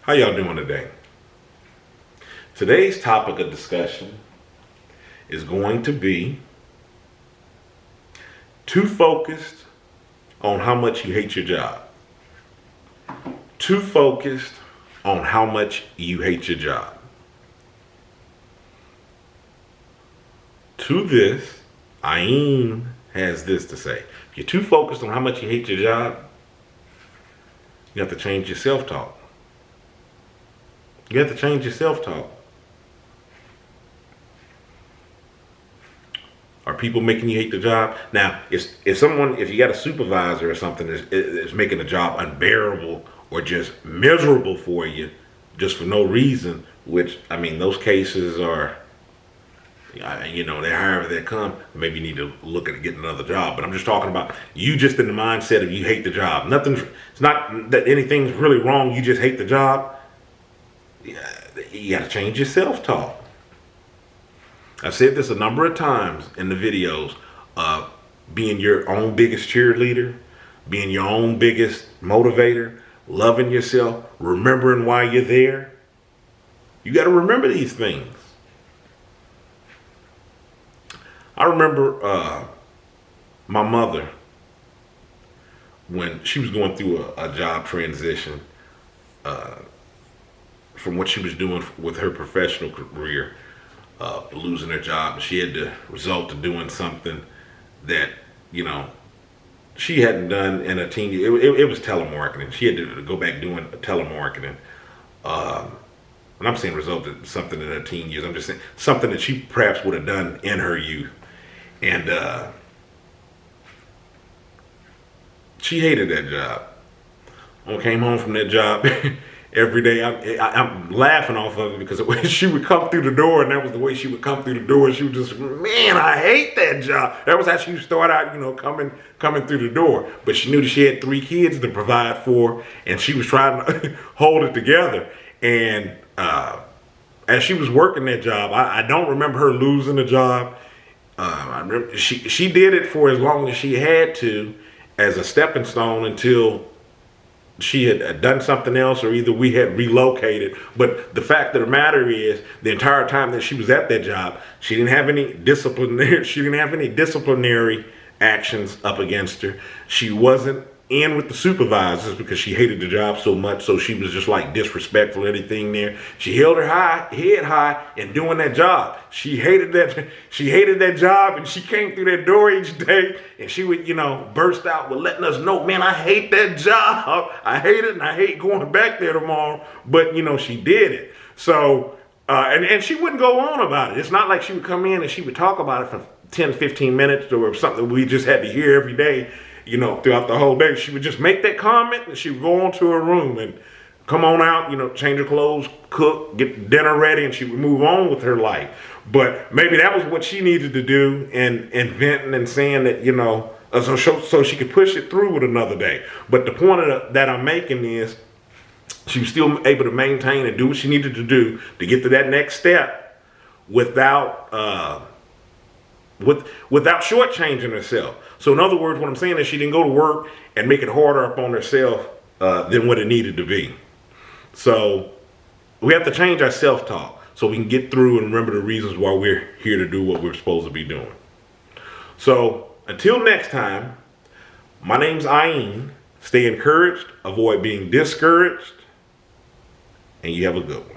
How y'all doing today? Today's topic of discussion is going to be too focused on how much you hate your job. Too focused on how much you hate your job. To this, Ayin has this to say. If you're too focused on how much you hate your job, you have to change your self-talk. You have to change your self-talk. Are people making you hate the job? Now, if you got a supervisor or something that's making the job unbearable or just miserable for you, just for no reason, which, I mean, those cases are, they're however they come, maybe you need to look at getting another job. But I'm just talking about you just in the mindset of you hate the job. It's not that anything's really wrong, you just hate the job. You got to change your self-talk. I've said this a number of times in the videos. Being your own biggest cheerleader, being your own biggest motivator, loving yourself, remembering why you're there. You got to remember these things. I remember my mother, when she was going through a job transition from what she was doing with her professional career, losing her job. She had to resort to doing something that, she hadn't done in a teen year. It was telemarketing. She had to go back doing telemarketing. And I'm saying result to something in her teen years. I'm just saying something that she perhaps would have done in her youth. And she hated that job. I came home from that job every day. I'm laughing off of it because the way she would come through the door, and that was the way she would come through the door. She would just, man, I hate that job. That was how she would start out, coming through the door. But she knew that she had 3 kids to provide for, and she was trying to hold it together. And as she was working that job, I don't remember her losing the job. I remember she did it for as long as she had to as a stepping stone until she had done something else, or either we had relocated. But the fact of the matter is, the entire time that she was at that job, she didn't have any disciplinary actions up against her. She wasn't in with the supervisors because she hated the job so much, so she was just like disrespectful, anything there. She held her head high in doing that job. She hated that job, and she came through that door each day, and she would, burst out with letting us know, man, I hate that job. I hate it, and I hate going back there tomorrow. But, she did it. So, and she wouldn't go on about it. It's not like she would come in and she would talk about it for 10, 15 minutes or something we just had to hear every day. Throughout the whole day, she would just make that comment, and she would go on to her room and come on out, change her clothes, cook, get dinner ready, and she would move on with her life. But maybe that was what she needed to do, and venting and saying that, so she could push it through with another day. But the point that I'm making is, she was still able to maintain and do what she needed to do to get to that next step without shortchanging herself. So in other words, what I'm saying is she didn't go to work and make it harder up on herself than what it needed to be. So we have to change our self-talk so we can get through and remember the reasons why we're here to do what we're supposed to be doing. So until next time, my name's Ayin. Stay encouraged, avoid being discouraged, and you have a good one.